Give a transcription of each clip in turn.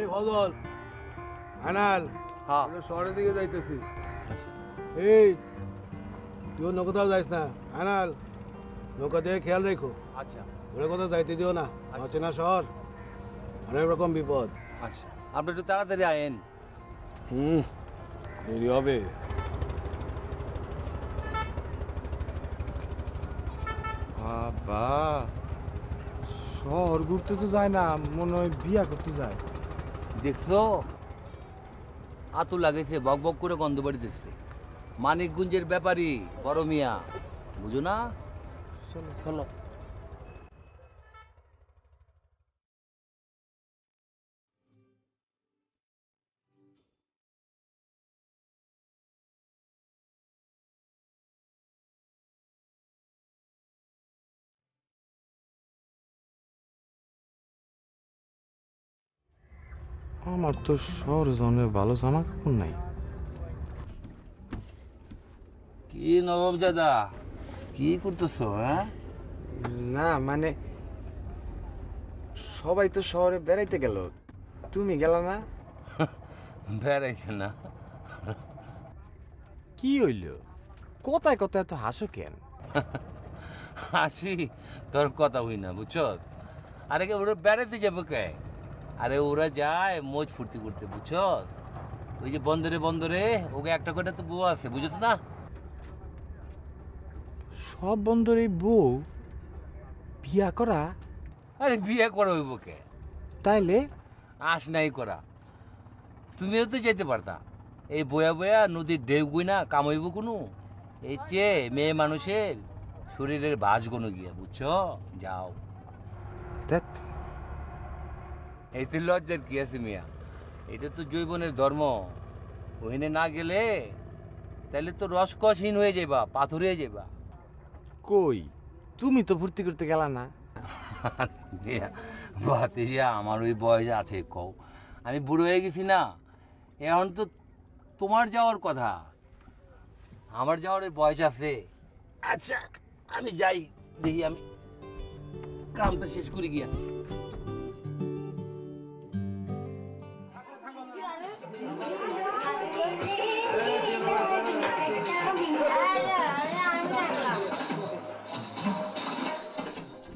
ফজল আনাল হ্যাঁ শহরের দিকে যাইতেছি। আচ্ছা এই তুই অন্য কোথাও যাইস না। আনাল নৌকা দিয়ে খেয়াল রেখো, আচ্ছা ওরা কোথাও যাইতে দিও না। অচেনা শহর, অনেক রকম বিপদ। আচ্ছা আপনি একটু তাড়াতাড়ি আয়েন। দেরি হবে। বাবা, শহর ঘুরতে তো যায় না, মনে হয় বিয়া করতে যায়। দেখছো আতু লাগেছে, বক বক করে গন্ধ বাড়িতেছে। মানিকগঞ্জের ব্যাপারী বড় মিয়া, বুঝো না? চলো চলো। আমার তো শহরে জনের ভালো জামা কাপড় নাই। কি নবাব দাদা, কি করতেছো? হ্যাঁ না মানে সবাই তো শহরে বেড়াইতে গেল, তুমি গেলা না? বেড়াইছে না? কি হইল? কোথায় কোথায় এত হাসো কেন? হাসি তোর কথা হই না, বুঝছো? আরে কে ওরা বেড়াতে যাবো কে? আরে ওরা যায় মজ ফুর্তি করতে, বুঝছো? ওই যে বন্দরে বন্দরে ওকে একটা করে তো বউ আছে, বুঝছো না? সব বন্ধুর এই বউ বিয়া করা, আরে বিয়ে করা হইব কে? তাইলে আস নাই করা। তুমিও তো যেতে পারতা। এই বয়া বয়া নদীর ঢেউ গুই না কামাইব কোনো? এই চেয়ে মেয়ে মানুষের শরীরের বাস গনো গিয়া, বুঝছো? যাও। ধ্যাৎ, এইতে লজ্জার কি আছে মিয়া? এটা তো জৈবনের ধর্ম। ওখানে না গেলে তাহলে তো রসকসহীন হয়ে যাইবা, পাথর হয়ে যাইবা। কই তুমি তো ফুর্তি করতে গেলা না? ভাতিজা আমার ওই বয়স আছে কও? আমি বুড়ো হয়ে গেছি না? এখন তো তোমার যাওয়ার কথা, আমার যাওয়ার ওই বয়স আছে। আচ্ছা আমি যাই, দেখি আমি কামটা শেষ করে গিয়া।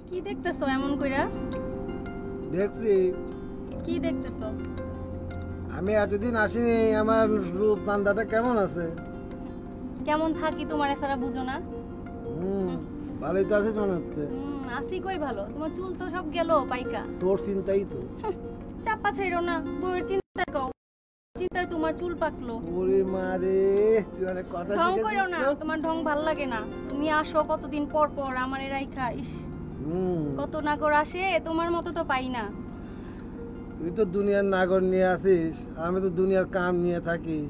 কি দেখতেছো এমন কইরা? দেখছি কি দেখতেছো? আমি এতদিন আসিনি, আমার রূপ নান্দাটা কেমন আছে? কেমন থাকি তোমার এছাড়া বুঝো না? ভালোই তো আছিস মনে হচ্ছে। আসি কই ভালো, তোমার চুল তো সব গেল পাইকা। তোর চিন্তাই তো। চাপা ছাইরো না, বউয়ের চিন্তা কও। চিন্তায় তোমার চুল পাকলো। ওরে মারে, তুই অনেক কথা ঢং শিখেছিস কইরো না, তো। তোমার ঢং ভাল লাগে না। তুমি আসো কতদিন পর পর আমারে রাইখা, ইস কত নাগর আসে, তোমার মতো তো পাই না। তুই তো দুনিয়ার নাগর নিয়ে আসিস, আমি তো দুনিয়ার কাম নিয়ে থাকি।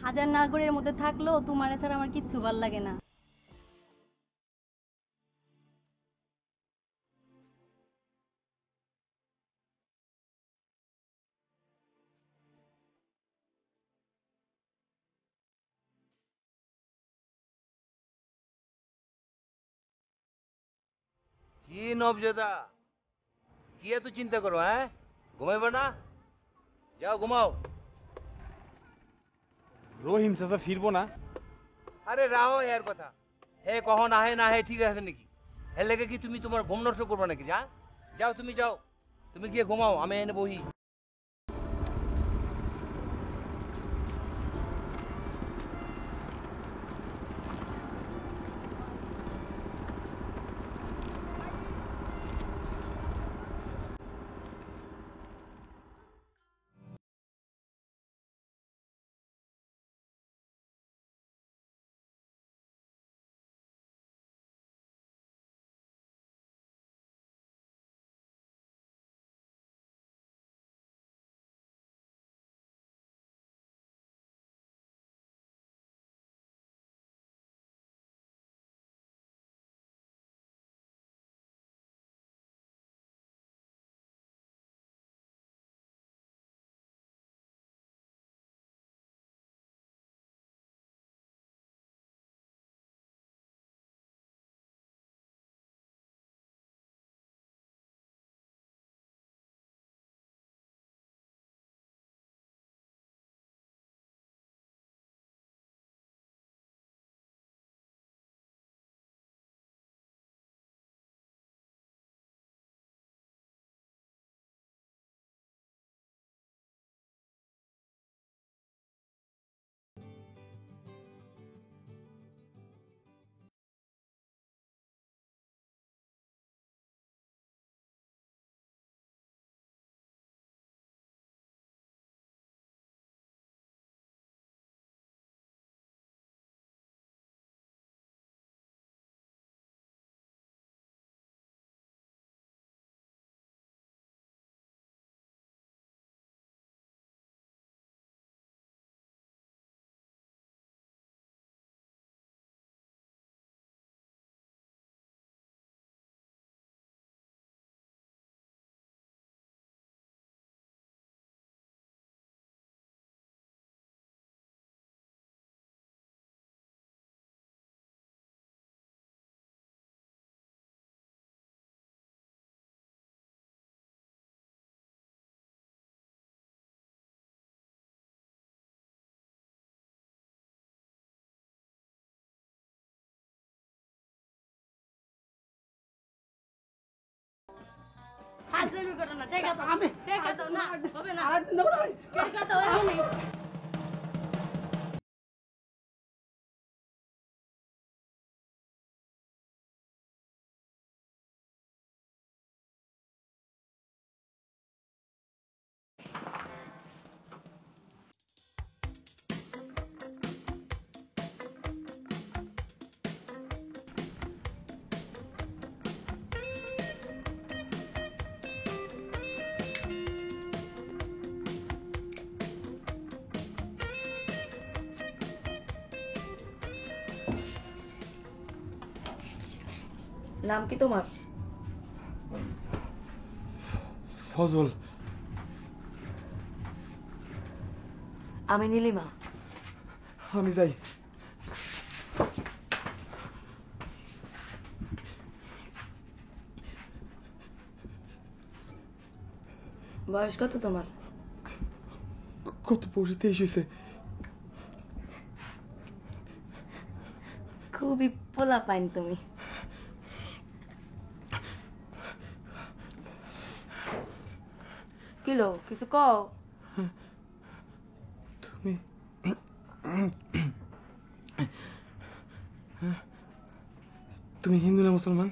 হাজার নাগরের মধ্যে থাকলেও তোমার ছাড়া আমার কিচ্ছু ভাল লাগে না। কি নবজাদা, কি এত চিন্তা করো? হ্যাঁ ঘুমাইবা না? যাও ঘুমাও। রহিম চাচা ফিরবো না? আরে রাও এর কথা। হে কখন আহে না হে ঠিক আছে নাকি? এর লেগে কি তুমি তোমার ঘুম নষ্ট করবা নাকি? যা যাও, তুমি যাও, তুমি গিয়ে ঘুমাও, আমি এনে বহি। ফাজলামি করো না, টাকা দাও, টাকা দাও না, হবে না, টাকা দাও এখনই। নাম কি তোমার? ফজল। আমি নীলিমা। আমি যাই। বয়স কত তোমার? কত পৌঁছে 23 হয়েছে। খুবই পোলা পাইন তুমি। কিলো কিছু কও। তুমি তুমি হিন্দু না মুসলমান?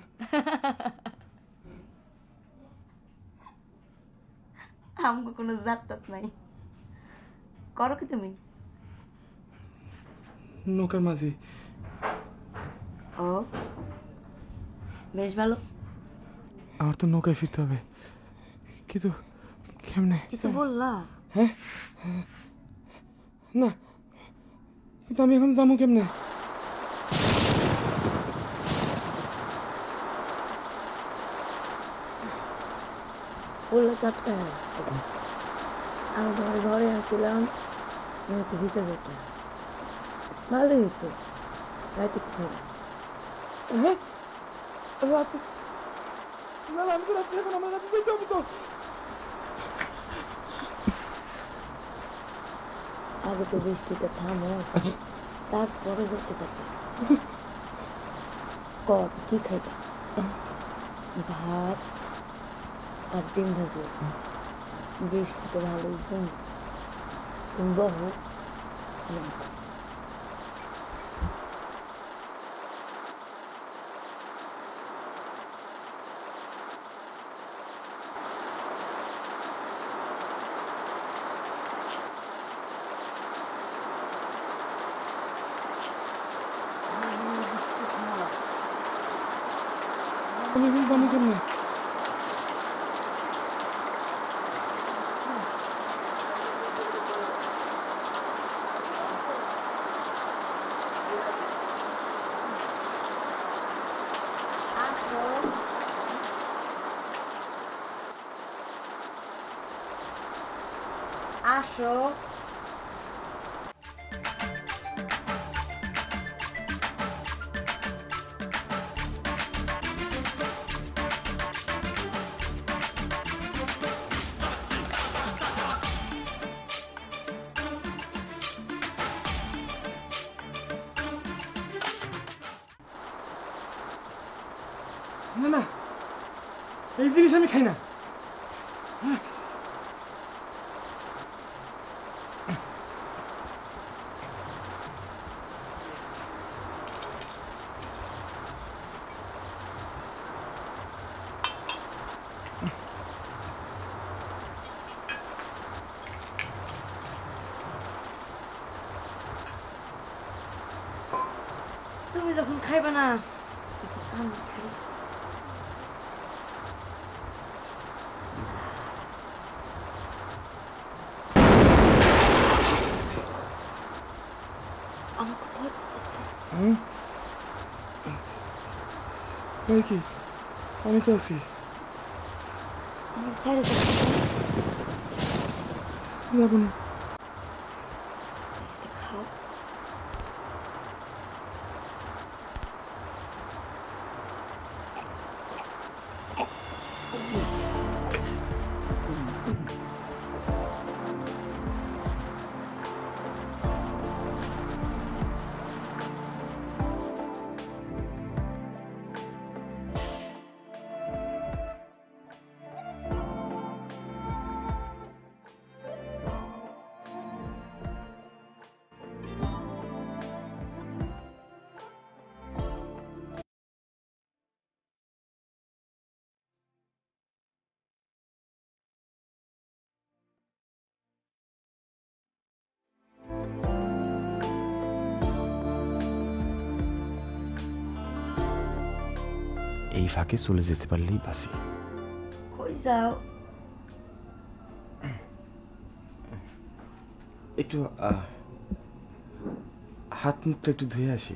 আমগো কোনো জাত টাত নাই। করো কি তুমি? নৌকার মাঝি। ও বেশ ভালো। আমার তো নৌকায় ফিরতে হবে, কিন্তু কেমনে? কিছু বললা? হ্যাঁ না, কিন্তু আমি এখন যাবো কেমনে? বললে চাপটা আমি তোমার ঘরে আসছিলাম, তো ভিতরে যেতে ভালোই হয়েছে। রাতে কি খাবো? হ্যাঁ রাতে? না না, আমি তো রাতে এখন আমার রাতে যেতে হবে তো। আগে তো বৃষ্টিটা থামো, তারপরে যেতে পারবে। কর কি খাইবে? ভাত আর ডিম ভাজি। বৃষ্টি তো ভালো হয়েছে, তুমি বহু আমি এখন যাবো কেমনে? আসো। না না, এই জিনিস আমি খাই না। তুমি যখন খাইবা না আমি খাই। আমাকে ভয় করতেছে। ভাই কি? আমি তো আছি। আমার সাইডে যাবো না। খাও। এই ফাঁকে চলে যেতে পারলেই বাসি। কই যাও? একটু হাত মুখটা একটু ধুয়ে আসি।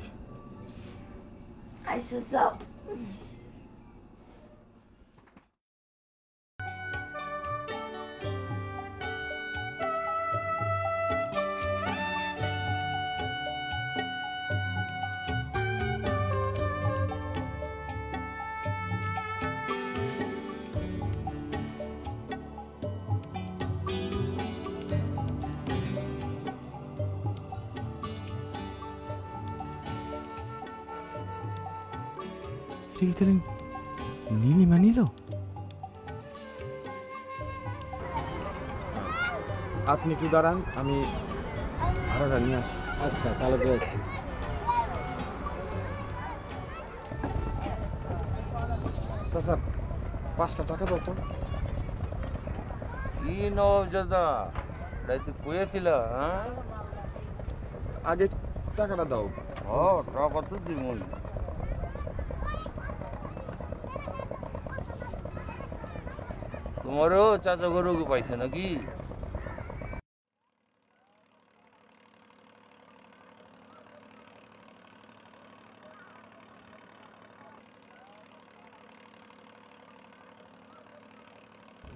আইসো যাও। এটা কি তাহলে নীলিমা নিল? আপনি একটু দাঁড়ান, আমি ভাড়াটা নিয়ে আসি। আচ্ছা চালু করে আসছি। চাচা 5টা টাকা দাও তো। কি নবজাদা, এটাই তো কয়েছিল, হ্যাঁ? আগে টাকাটা দাও। ও টাকা তো দিবই। তোমারও চাচা গরুকে পাইছে নাকি?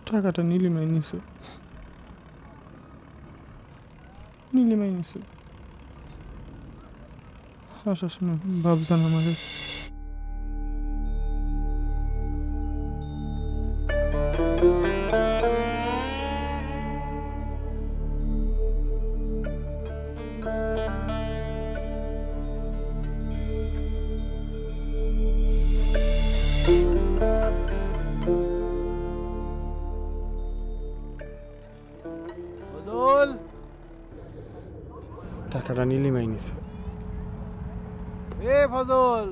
টাকাটা নীলিমাই নিছে, নীলিমাই নিছে। আসার সময় ভাবছেন আমাকে। ফজল, টাকাটা নীলিমাই নিছে। এ ফজল,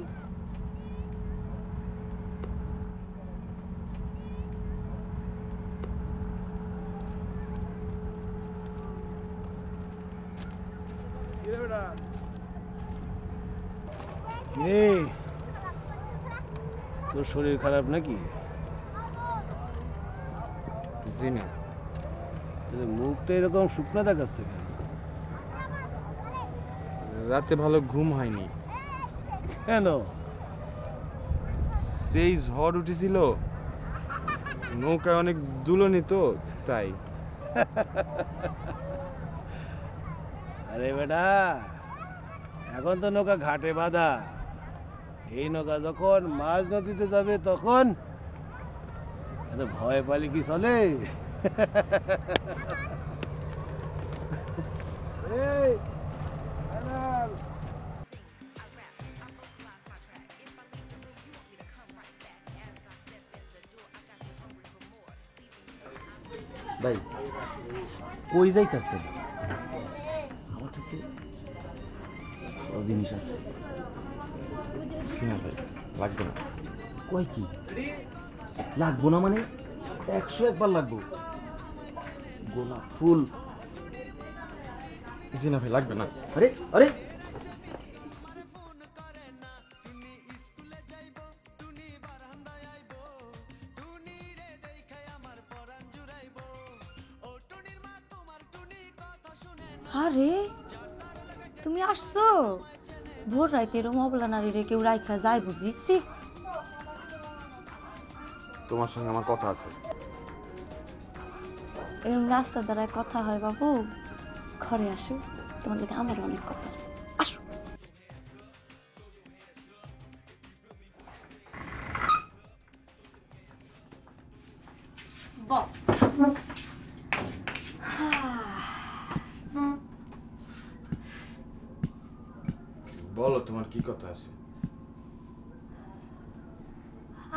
কিরে বেটা? কিরে, তোর শরীর খারাপ নাকি? জি না। তোর মুখটা এরকম শুকনা দেখাচ্ছে কেন? রাতে ভালো ঘুম হয়নি। কেন? সেই ঝড় উঠেছিল, নৌকায় অনেক দুলনি তো, তাই। আরে বেটা, এখন তো নৌকা ঘাটে বাঁধা। এই নৌকা যখন মাঝ নদীতে যাবে তখন এত ভয় পালি কি চলে? এই, আনাল। ভাই কই যাইতাছেন? আমার কাছে সব জিনিস আছে। জি না ভাই, লাগবে না। কয় কি লাগবো না মানে 101 বার লাগবো। গোলাপ ফুল। জি না ভাই, লাগবে না। আরে আরে আরে তুমি আসছো? ভোর রাইতে এরম অবলা নারীরে কেউ রাইখা যায় বুঝিছি। তোমার সঙ্গে আমার কথা আছে। এরম রাস্তা দ্বারায় কথা হয় বাবু। ঘরে আসো, তোমার কাছে আমার অনেক কথা আছে। আসো। বস। বলো, তোমার কি কথা আছে?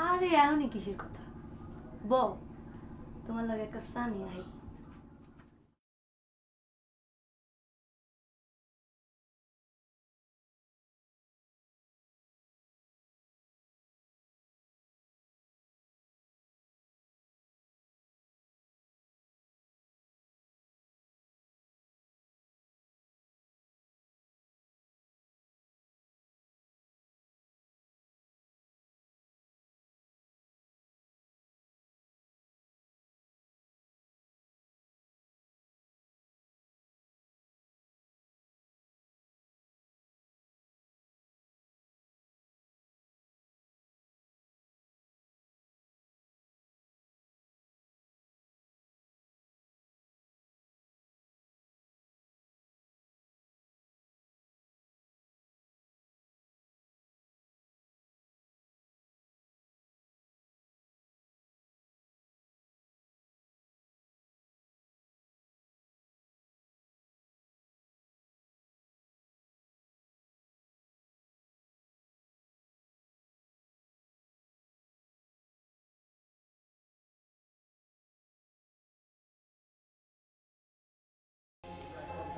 আরে এমনই কিসের কথা? তোমার লাগে একটা সানি আই।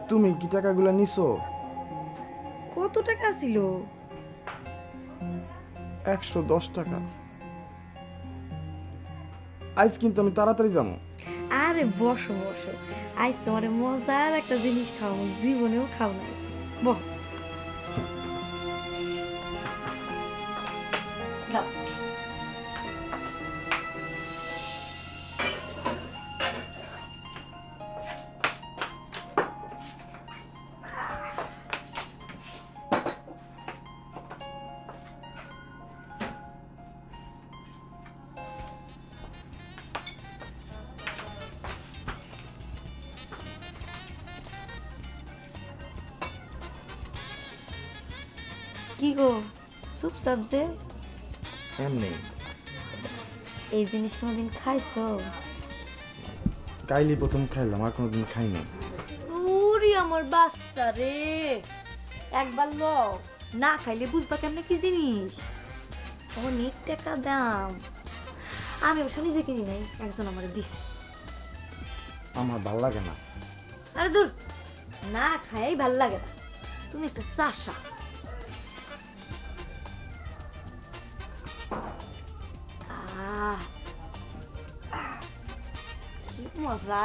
তুমি কি টাকাগুলো নিছো? কত টাকা ছিল? 110 টাকা। আজ কিন্তু আমি তাড়াতাড়ি যাবো। আরে বসো বসো, আজ তোমার মজার একটা জিনিস খাওয়াবো, জীবনেও খাও না। বস দাও। কি গো চুপচাপ যে? এমনি এই জিনিস কোনোদিন খাইছো? কাইলি প্রথম খাইলাম, আর কোনোদিন খাইনি। ওরে আমার বাচ্চা রে, একবার লও, না খাইলে বুঝবা কেমনে কি জিনিস। অনেক টাকা দাম। আমি অবশ্য নিজে কিনি নাই, একজন আমার দিছে। আমার ভাল লাগে না। আরে দূর, না খাই ভাল লাগে না, তুমি একটা চাষা। কি মজা,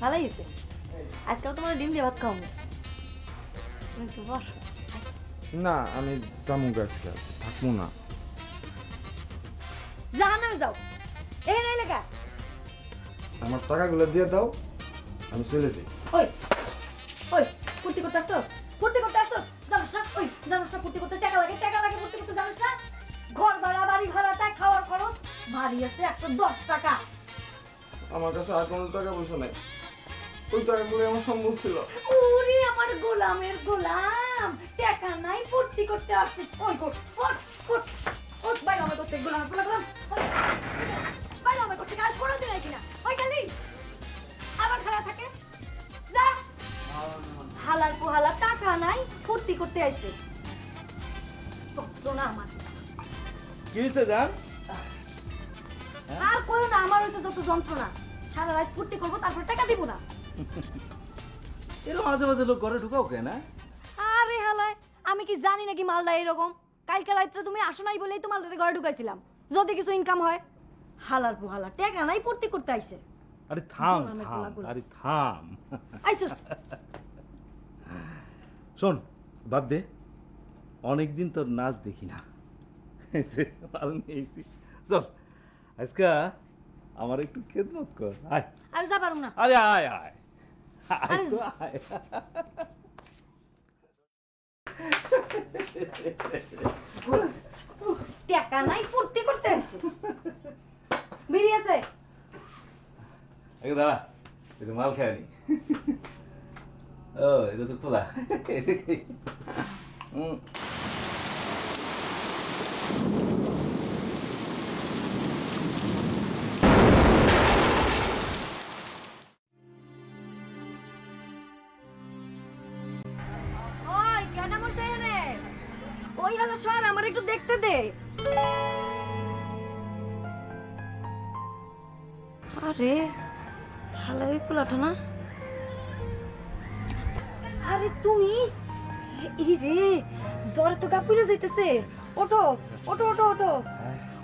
ভালো হয়েছে। আজকাল তোমার ডিম দিয়ে ভাত খাওয়াবো, তুমি একটু বসো। না আমি জামু গাছ থাকবো না। জাহান্নামে যাও, এই নাই লেখা। আমার টাকাগুলো দিয়ে দাও, আমি চলে যাই। ওই ওই, ফুর্তি করতে আসছো? ফুর্তি করতে আসছো? জানোস না? ওই জানোস না ফুর্তি করতে টাকা লাগে? টাকা লাগে ফুর্তি করতে, জানোস না? ঘর ভাড়া, বাড়ি ভাড়াটা, খাওয়ার খরচ, ভাড়ি আছে 110 টাকা। আমার কাছে আর কোনো টাকা পয়সা নাই, ওই টাকাগুলো আমার সম্ভব ছিল। ওরে আমার গোলামের গোলাম, টাকা নাই ফুর্তি করতে আসছে। ওই গোট ওট ওট ওট, বাইরে আমার করতে গোলাম গোলাম, বাইরে আমার করতে কাজ করে দেয় কিনা? ওই খালি আবার খারাপ থাকে। যা, হালার পোহালা টাকা নাই, ফুর্তি করতে আসছে। তো না আমার কি হয়েছে জান? আর কইও না, আমার হয়তো যত যন্ত্রণা। সারা রাত ফুর্তি করবো, তারপর টাকা দিব না। এরকম মাঝে মাঝে লোক ঘরে ঢুকাও কেন? আরে হালায়, আমি কি জানি নাকি মালদা এরকম? কালকে রাত্রে তুমি আসো নাই বলেই তো মালদারে ঘরে ঢুকাইছিলাম, যদি কিছু ইনকাম হয়। হালার পোহালা টাকা নাই, ফুর্তি করতে আইছে। আরে থাম গোলামের থাম, গোলা গোলা। আরে থাম। আইসো শোন, বাদ দে, অনেকদিন তোর নাচ দেখি না। ভালো নিয়েছি। চল আজকে আমার একটু খেদমত কর। আয়, আরে যা পারুম না। আরে আয় আয় আয় আরে তো আয়। টাকা নাই, ফুর্তি করতে আইছে। বিড়ি আছে? এই দাঁড়া, একটু মাল খায় নি। ও এটা তো খোলা। ওই কেন বলতে এনে? ওই হালা সর, আমার একটু দেখতে দে। আরে হালা ওই পোলাটা না? আরে তুমি, এই রে, জ্বরে তো গা পুড়ে যাইতেছে। ওঠো ওঠো ওঠো ওঠো।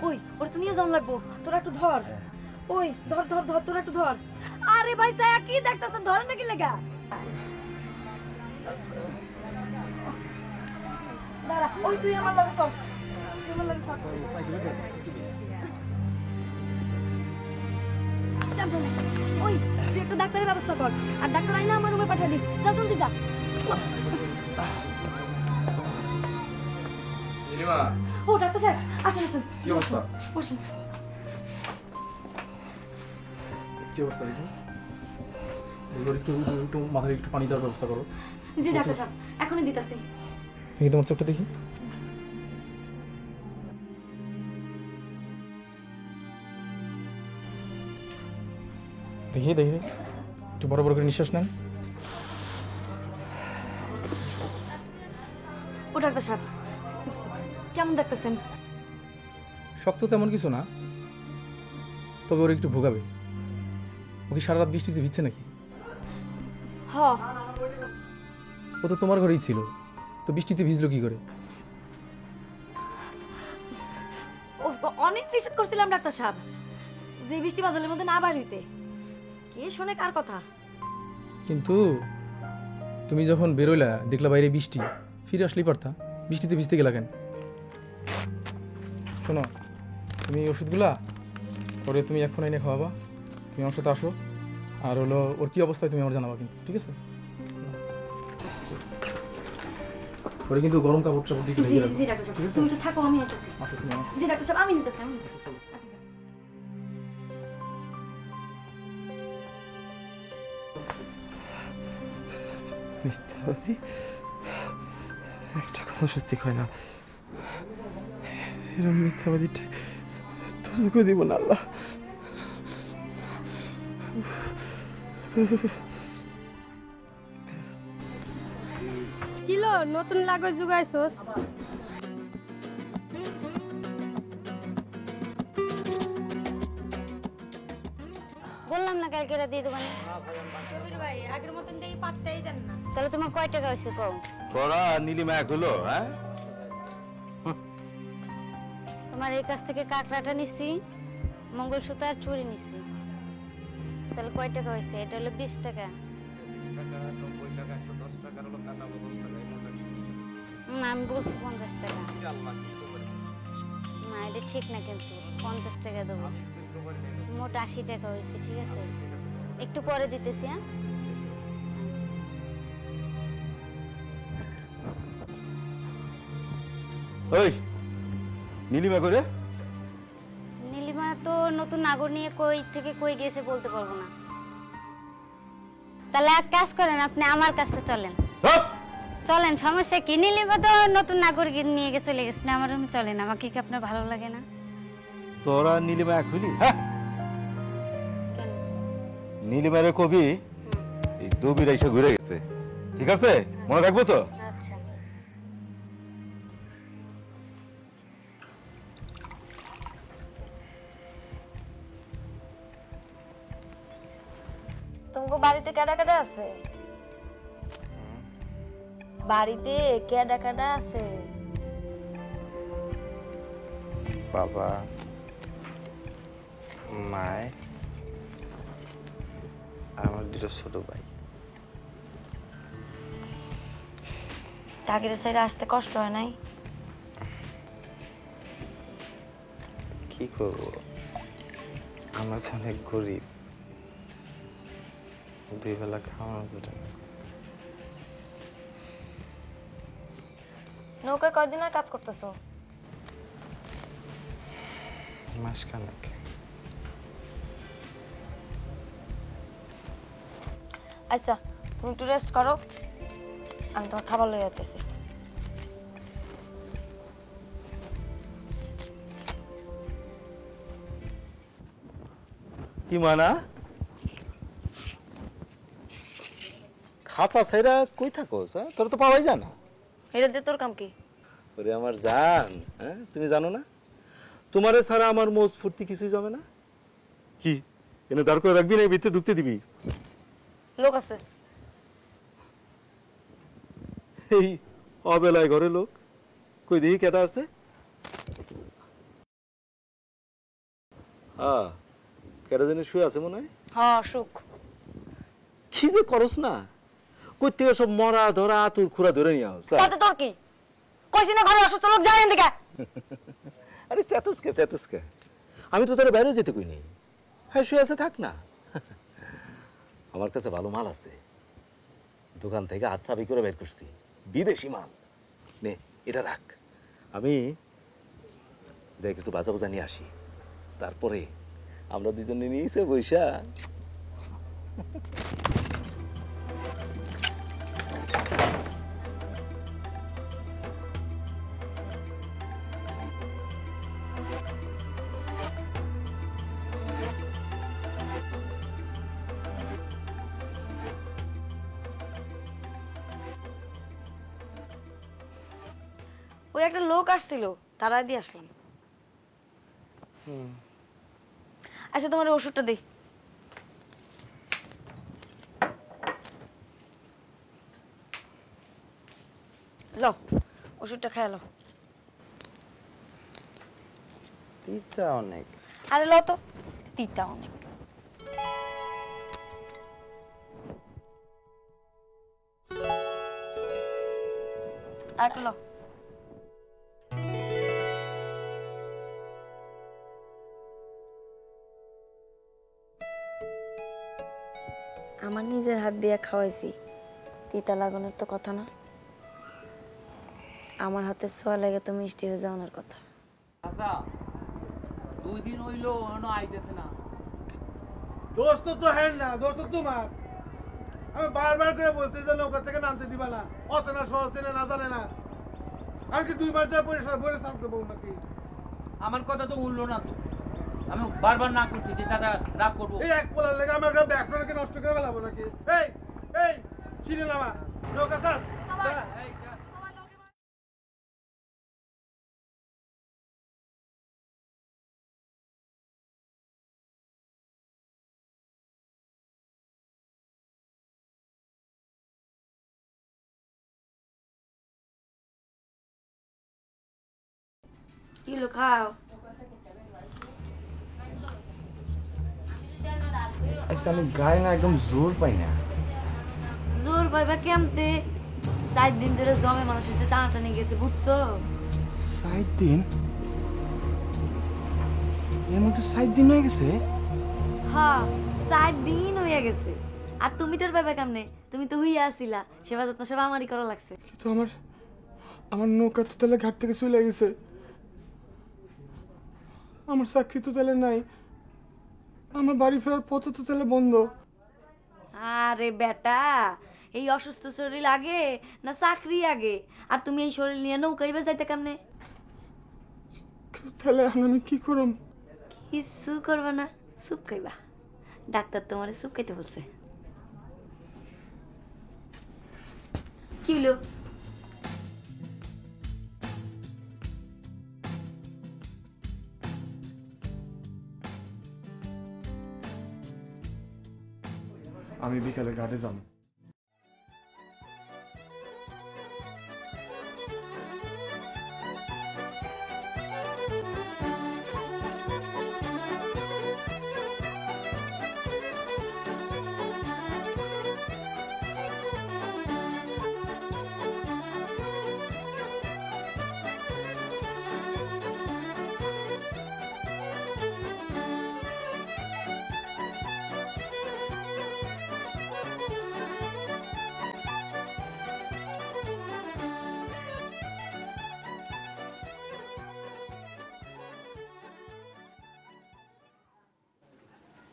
ওই ওর তো নিয়ে যাওয়া লাগবো, তোরা একটু ধর। ওই ধর ধর ধর, তোরা একটু ধর। আরে ভাই সায়া কি দেখতেছেন, ধরে নাকি লেগা? দাঁড়া, ওই তুই আমার লাগে চল, তুই আমার লাগে চল। সাবধানে। ওই তুই একটা ডাক্তারের ব্যবস্থা কর, আর ডাক্তার আইনা আমার রুমে পাঠিয়ে দিস। যা জলদি যা। ও ডাক্তার স্যার, আসেন আসেন। কি অবস্থা? বসেন। কি অবস্থা দেখি? একটু একটু মাথায় একটু পানি দেওয়ার ব্যবস্থা করো। জি ডাক্তার সাহেব, এখনই দিতাছি। দেখি তোমার চোখটা দেখি। দেখি দেখি, একটু বড় বড় করে নিঃশ্বাস নেন। ও ডাক্তার সাহেব, কেমন দেখতেছেন? শক্ত তেমন কিছু না, তবে ওর একটু ভোগাবে। ও কি সারা রাত বৃষ্টিতে ভিজছে নাকি? হ, ও তো তোমার ঘরেই ছিল, তো বৃষ্টিতে ভিজলো কি করে? অনেক রিসেট করছিলাম ডাক্তার সাহেব, যে বৃষ্টি বাদলের মধ্যে না বার হইতে। কে শোনে কার কথা? কিন্তু তুমি যখন বেরোলা দেখলা বাইরে বৃষ্টি, ফিরে আসলেই পারতা, বৃষ্টিতে ভিজতে গেলা কেন? শোনো, তুমি এই ওষুধগুলা পরে তুমি এখন এনে খাওয়াবা, তুমি আমার সাথে আসো, আর হলো ওর কী অবস্থায় তুমি আমার জানাবা কিন্তু, ঠিক আছে? পরে কিন্তু গরম কাপড় চাপড় দিয়ে রেখে রাখো। জি ডাক্তার সাহেব, তুমি তো থাকো, আমি আসতেছি। আসো তুমি আমার জি ডাক্তার সাহেব, আমি নিতেছি। মিথ্যাবাদী, একটা কথা সত্যি কয় না, এরম মিথ্যাবাদীটা তোকে দিব না আল্লাহ। কিলো নতুন লাগো জুগাইছস? বললাম না কালকে রাতে দোকানে। কবির ভাই আগের মতন দেখি পাত্তাই দেন না। তাহলে তোমার কয় টাকা হয়েছে কও? তোরা নীলিমা এক হলো, হ্যাঁ? তোমার এই কাছ থেকে কাকড়াটা নিছি, মঙ্গলসূত্র আর চুড়ি নিছি। তাহলে কয় টাকা হয়েছে? এটা হলো 20 টাকা। না, আমি বলছি 50 টাকা। না, এটা ঠিক না, কিন্তু 50 টাকা দেবো। মোট 80 টাকা হয়েছে, ঠিক আছে? একটু পরে দিতেছি। হ্যাঁ, ওই নীলিমা করে নীলিমা তো নতুন নাগর নিয়ে কই থেকে কই গেছে বলতে পারবো না। তাহলে এক কাজ করেন, আপনি আমার কাছে চলেন। চলেন, সমস্যা কি? নীলিমা তো নতুন নাগর নিয়ে গিয়ে চলে গেছে, আমার রুমে চলেন। আমাকে কি আপনার ভালো লাগে না? তোরা নীলিমা এক হইলি? হ্যাঁ, কেন? নীলিমারে কবি এই দবির এসে ঘুরে গেছে, ঠিক আছে? মনে রাখবো তো? আচ্ছা। তোমাকে বাড়িতে কেডা কেডা আছে? বাড়িতে কেডা কেডা আছে? বাবা, মায়, আমার দুটো ছোট ভাই। তাগিরে সাইডে আসতে কষ্ট হয় নাই? কি করব, আমরা তো অনেক গরিব, দুই বেলা খাওয়ানো জোটে না। নৌকায় কয়দিন আর কাজ করতেছো? মাসখানেক। আচ্ছা, তুমি একটু রেস্ট করো, আমি তোমার খাবার লয়ে যেতেছি। কি মানা? খাঁচা ছাইরা কই থাকোস? হ্যাঁ, তোর তো পাওয়াই যায় না। এটা দিয়ে তোর কাম কি? ওরে আমার জান, হ্যাঁ, তুমি জানো না তোমারে ছাড়া আমার মোজ ফুর্তি কিছুই যাবে না? কি এনে দাঁড় করে রাখবি না, ভিতরে ঢুকতে দিবি? লোক আছে। এই অবেলায় ঘরে লোক, কই দেখি কেটা আছে? কেটা জানি শুয়ে আছে মনে হয়। হ্যাঁ, সুখ। কি যে করস না, কই থেকে সব মরা ধরা তোর খুঁড়া ধরে নিয়ে আস। তাতে তোর কি? কইছি না ঘরে অসুস্থ লোক যায় এদিকে। আরে চেতুসকে চেতুসকে, আমি তো তোর বাইরে যেতে কইনি। হ্যাঁ, শুয়ে আছে, থাক না। আমার কাছে ভালো মাল আছে, দোকান থেকে হাত চাবি করে বের করছি, বিদেশি মাল। নে, এটা রাখ, আমি যাই কিছু বাজা বাজা নিয়ে আসি, তারপরে আমরা দুজনে নিয়েছে বৈশা। ওই একটা লোক আসছিল, তারা দিয়ে আসলাম। আচ্ছা, তোমার ওষুধটা দিই। লো ওষুধটা খেয়ে লো। তিতা অনেক। আরে লো তো, তিতা অনেক। আর লো। আমার নিজের হাত দিয়ে খাওয়াইছি, তিতা লাগানোর তো কথা না। আমার হাতে ছোঁয়া লেগে তো মিষ্টি হয়ে যাওয়ার কথা। আচ্ছা 2 দিন হইলো এখনো আইতেছে না। দোস্ত তো হ্যাঁ না, দোস্ত তোমার। আমি বারবার করে বলছি যে নৌকা থেকে নামতে দিবা না, অচেনা শহর চেনে না, জানে না। আমি কি 2 মাস ধরে পরিষ্কার বলে থাকতে বউ নাকি? আমার কথা তো শুনলো না তো। আমি বারবার না করছি যে চাচা রাগ করবো। এই এক পোলার লেগে আমি একটা ব্যাগটাকে নষ্ট করে ফেলাবো নাকি? এই এই সিঁড়ি নামা, নৌকা স্যার। এই, যা। কি লো খাও। আচ্ছা আমি গায়ে না একদম জোর পাই না। জোর পাইবা কেমতে? 4 দিন ধরে জমে মানুষের যে টানাটানি গেছে, বুঝছো? 7 দিন? এর মধ্যে 7 দিন হয়ে গেছে? হ্যাঁ 4 দিন হয়ে গেছে। আর তুমি তোর পাইবা কেমনে? তুমি তো হইয়া আসিলা, সেবা যত্ন সেবা আমারই করা লাগছে। তো আমার নৌকা তো তাহলে ঘাট থেকে চলে গেছে। আমার চাকরি তো তাহলে নাই। আমার বাড়ি ফেরার পথ তো তাহলে বন্ধ। আরে বেটা, এই অসুস্থ শরীর আগে না চাকরি আগে? আর তুমি এই শরীর নিয়ে নৌকাইবে যাইতে কেমনে? কিন্তু তাহলে এখন আমি কি করব? কিছু করবে না, সুপ খাইবা। ডাক্তার তোমারে সুপ খাইতে বলছে। কি হলো? আমি বিকালে ঘাটে যাব।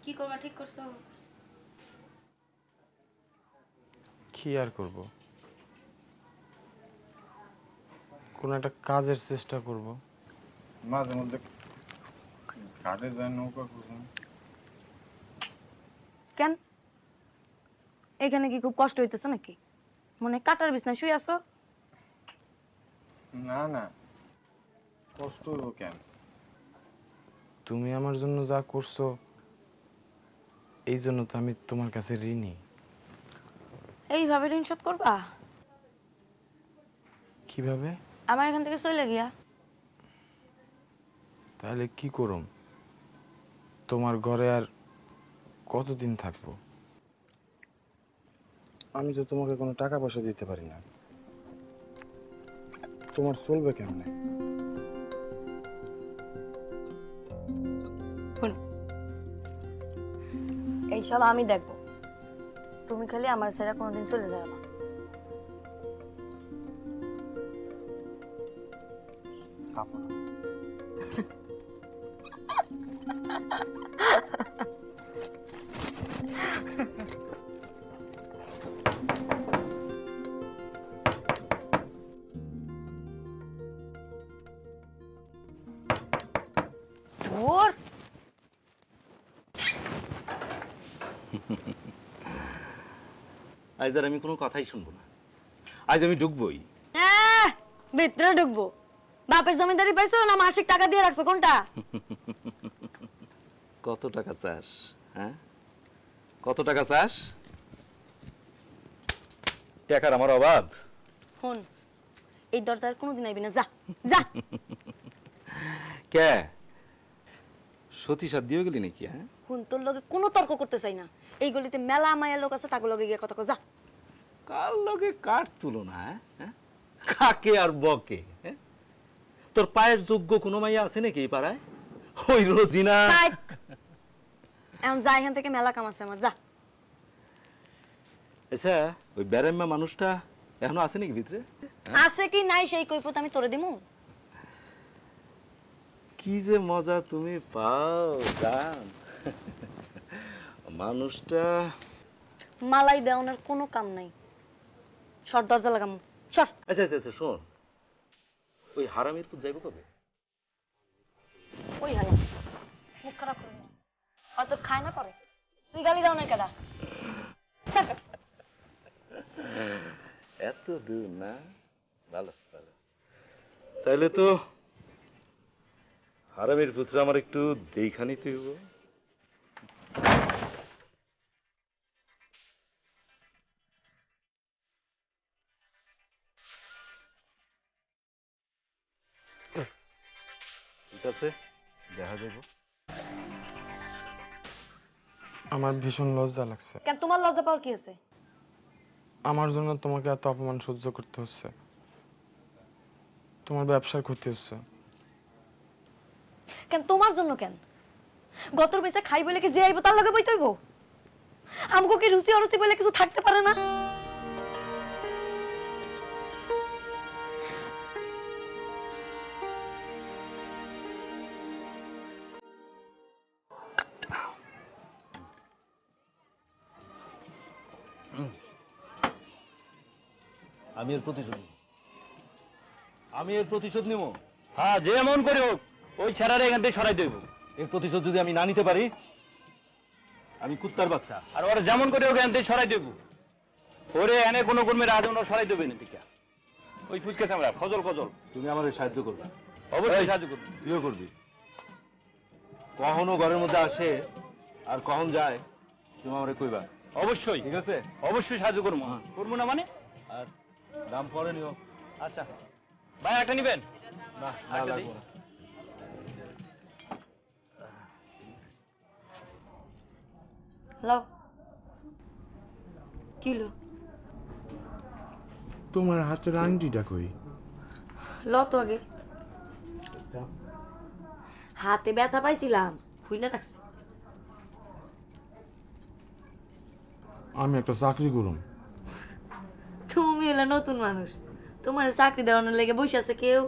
কি করবা ঠিক করছো? কি আর করব, কোন একটা কাজের চেষ্টা করব। মাঝে মধ্যে ঘাটে যায় নৌকা খুঁজুন। কেন? এখানে কি খুব কষ্ট হইতেছে নাকি? মনে কাটার বিছনায় শুয়ে আছো? না না, কষ্ট হলো কেন? তুমি আমার জন্য যা করছো এই জন্য তো আমি তোমার কাছে ঋণী। এইভাবে ঋণ শোধ করবা? কিভাবে? আমার এখান থেকে চলে গিয়া। তাহলে কি করুম? তোমার ঘরে আর কতদিন থাকবো? আমি তো তোমাকে কোনো টাকা পয়সা দিতে পারি না, তোমার চলবে কেমনে? এইসব আমি দেখবো, তুমি খালি আমার ছেড়ে কোনোদিন চলে যাবে না। ওর আজ আর আমি কোনো কথাই শুনবো না। আজ আমি ঢুকবোই। ভিতরে ঢুকবো? বাপের জমিদারি পাইছো না মাসিক টাকা দিয়ে রাখছো, কোনটা? কত টাকা চাস? হ্যাঁ, কত টাকা চাস? টাকার আমার অভাব? শুন, এই দরজার কোনোদিন আইবি না, যা যা। কে সতী সাথ দিয়ে গেলি নাকি? হ্যাঁ, হুন, তোর লগে কোনো তর্ক করতে চাই না। এই গলিতে মেলা মায়ের লোক আছে, তাকে লগে গিয়ে কথা কও, যা। কার লগে কার তুলনা? হ্যাঁ, কাকে আর বকে? হ্যাঁ, তোর পায়ের যোগ্য কোনো মাইয়া আছে নাকি এই পাড়ায়? ওই রোজিনা। থাক। এখন যা, এখান থেকে মেলা কাম আছে আমার, যা। আচ্ছা, ওই ব্যারাম্মা মানুষটা এখনো আছে নাকি ভিতরে? আছে কি নাই সেই কৈফত আমি তোরে দিমু? কি যে মজা তুমি পাও জান। মানুষটা মালাই দেওয়ানোর কোনো কাম নাই। সর, দরজা লাগাম, সর। আচ্ছা আচ্ছা আচ্ছা, শোন, ওই হারামির পুত যাইব কবে? ওই হালা মুখ খারাপ করে না, হয়তো খায় না পারে। তুই গালি দাও না কেডা? এত দূর না? ভালো ভালো। তাইলে তো হারামির পুত্র আমার একটু দেখা নিতে হইব। ঠিক আছে, দেখা যাবো। আমার ভীষণ লজ্জা লাগছে। কেন, তোমার লজ্জা পাওয়ার কি আছে? আমার জন্য তোমাকে এত অপমান সহ্য করতে হচ্ছে, তোমার ব্যবসার ক্ষতি হচ্ছে। কেন তোমার জন্য? কেন গতর বেচা খাই বলে কি যে আইব তার লগে বইতে হইব? আমগো কি রুচি অরুচি বলে কিছু থাকতে পারে না? আমি এর প্রতিশোধ নিব। আমি এর প্রতিশোধ নিব। হ্যাঁ, যে এমন করে হোক ওই ছেড়ারে এখান থেকে সরাই দেব। এর প্রতিশোধ যদি আমি না নিতে পারি, আমি কুত্তার বাচ্চা। আর ওরা যেমন করে হোক এখান থেকে সরাই দেব। ওরে এনে কোনো কর্মীর আজ ওরা সরাই দেবে না। টিকা ওই ফুচকা চামড়া ফজল ফজল, তুমি আমার সাহায্য করবে। অবশ্যই সাহায্য করবি। তুইও করবি। কখনো ঘরের মধ্যে আসে আর কখন যায় তুমি আমারে কইবা। অবশ্যই, ঠিক আছে? অবশ্যই সাহায্য করবো। করবো না মানে? আর দাম পরে নিও। আচ্ছা ভাই, একটা নিবেন? না, না আরেকটা লাগবে দিই? না। লও। কি লো? তোমার হাতের আংটিটা কই? ল তো আগে। হাতে ব্যথা পাইছিলাম, খুইলা রাখছি। আমি একটা চাকরি করুম। তুমি হলে নতুন মানুষ, তোমার চাকরি দেওয়ানোর লেগে বসে আছে কেউ?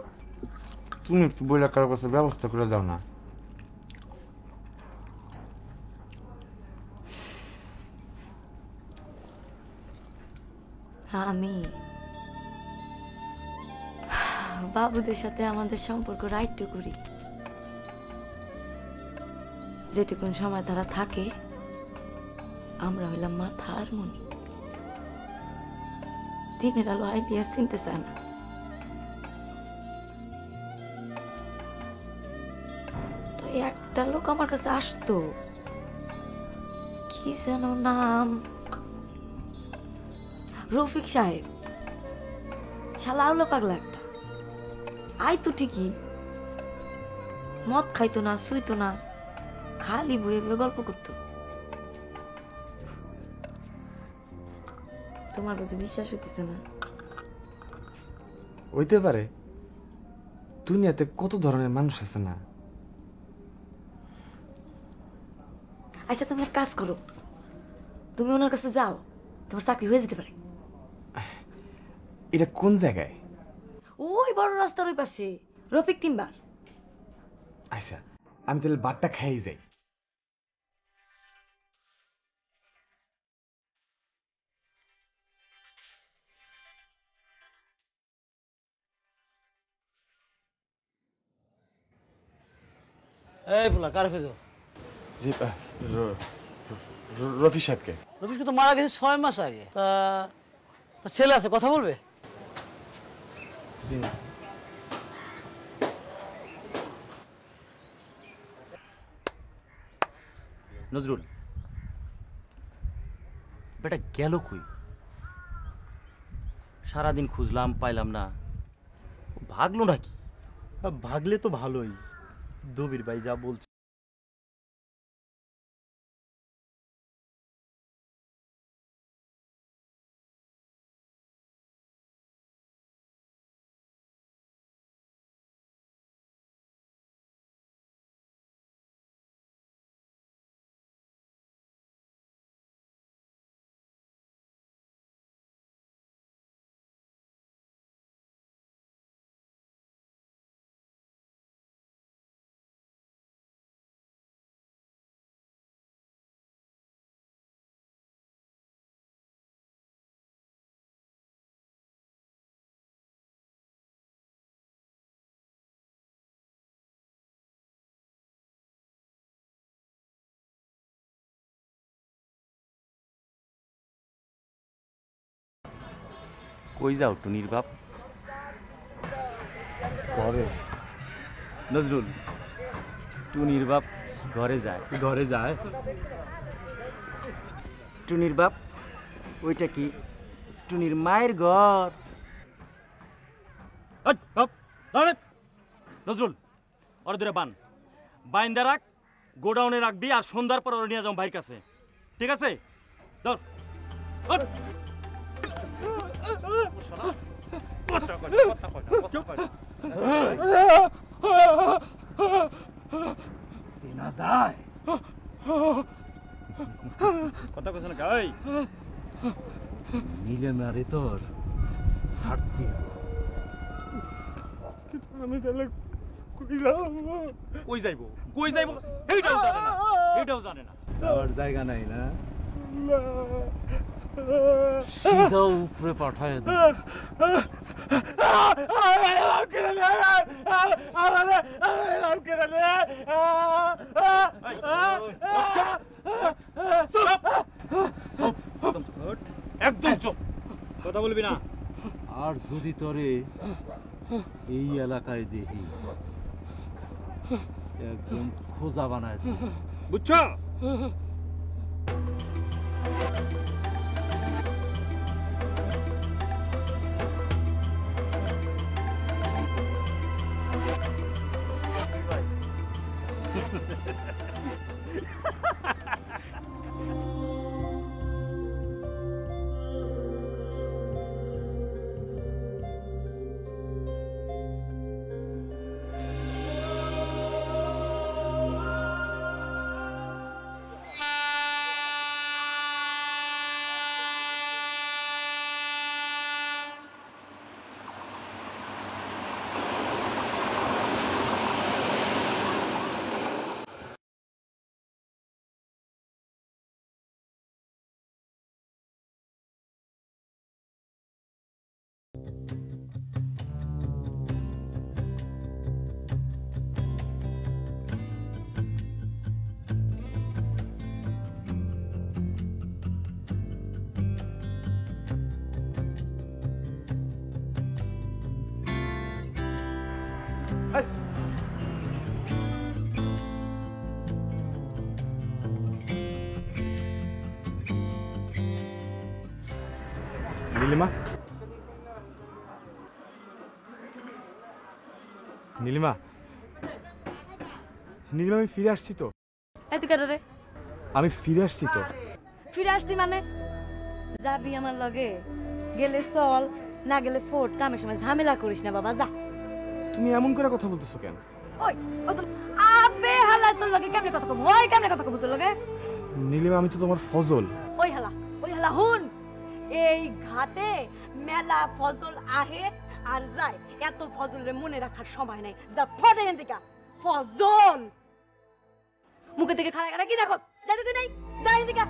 তুমি একটু বইলা কারো কাছে ব্যবস্থা করে দাও না। আমি বাবুদের সাথে আমাদের সম্পর্ক রাইট করি। যেটুকুন সময় তারা থাকে আমরা হইলাম মাথা আর মনি। দিনের আলো আইডিয়া চিনতে চায় না। তো একটা লোক আমার কাছে আসতো, কি যেন নাম, রফিক সাহেব। শালা হলো পাগলা একটা। আই তো ঠিকই, মদ খাইতো না, শুইতো না, খালি বয়ে বয়ে গল্প করতো। তোমার কাছে বিশ্বাস হইতেছে না? হইতে পারে, দুনিয়াতে কত ধরনের মানুষ আছে না। আচ্ছা তুমি এক কাজ করো, তুমি ওনার কাছে যাও, তোমার চাকরি হয়ে যেতে পারে। এটা কোন জায়গায়? ওই বড় রাস্তার ওই পাশে, রফিক টিম্বার। আচ্ছা, আমি তাহলে বাটটা খাই যাই। এই পোলা কার খুঁজো? জি, রফি সাহেবকে। রফিক তো মারা গেছে 6 মাস আগে। তা ছেলে আছে, কথা বলবে? জি না। নজরুল বেটা গেল কই? সারাদিন খুঁজলাম, পাইলাম না। ভাগলো নাকি? ভাগলে তো ভালোই, দবির ভাই যা বলছে। কই যাও টুনির বাপ? ঘরে। নজরুল, টুনির বাপ ঘরে যায়। ঘরে যায়? টুনির বাপ ওইটা কি টুনির মায়ের ঘর? নজরুল, ওরা ধরে বান, বাইন্দা রাখ, গোডাউনে রাখবি, আর সন্ধ্যার পর ওরা নিয়ে যাও ভাইয়ের কাছে, ঠিক আছে? ধর। চেনা যায়? কথা কইছ না গাই? মিলে মারে তোর ছাড়তে। আমি তাহলে কই যাব? কই যাইব? কই যাইব এইটাও জানে না, এইটাও জানে না। আমার জায়গা নাই না, সিধা উপরে পাঠায় দে। একদম চুপ, কথা বলবি না। আর যদি তোরে এই এলাকায় দেখি, একদম খোঁজা বানায় দে, বুঝছো? নীলিমা, নীলিমা, নীলিমা, আমি ফিরে আসছি তো। এই তুই কেটে রে? আমি ফিরে আসছি তো। ফিরে আসতি মানে? যাবি আমার লগে? গেলে চল, না গেলে ফোট। কামের সময় ঝামেলা করিস না বাবা, যা। তুমি এমন করে কথা বলতেছো কেন? ওই আবে হালা, তোর লগে কেমনে কথা কব? ওই কেমনে কথা কব তোর লগে? নীলিমা, আমি তো তোমার ফজল। ওই হালা, ওই হালা, হুন, এই ঘাটে মেলা ফজল আহে আর যায়, এত ফজলের মনে রাখার সময় নাই। যা ফটে এখান থেকে, ফজল মুখে থেকে খাড়া খাড়া কি দেখো? যা দেখি নাই, যা এখান থেকে।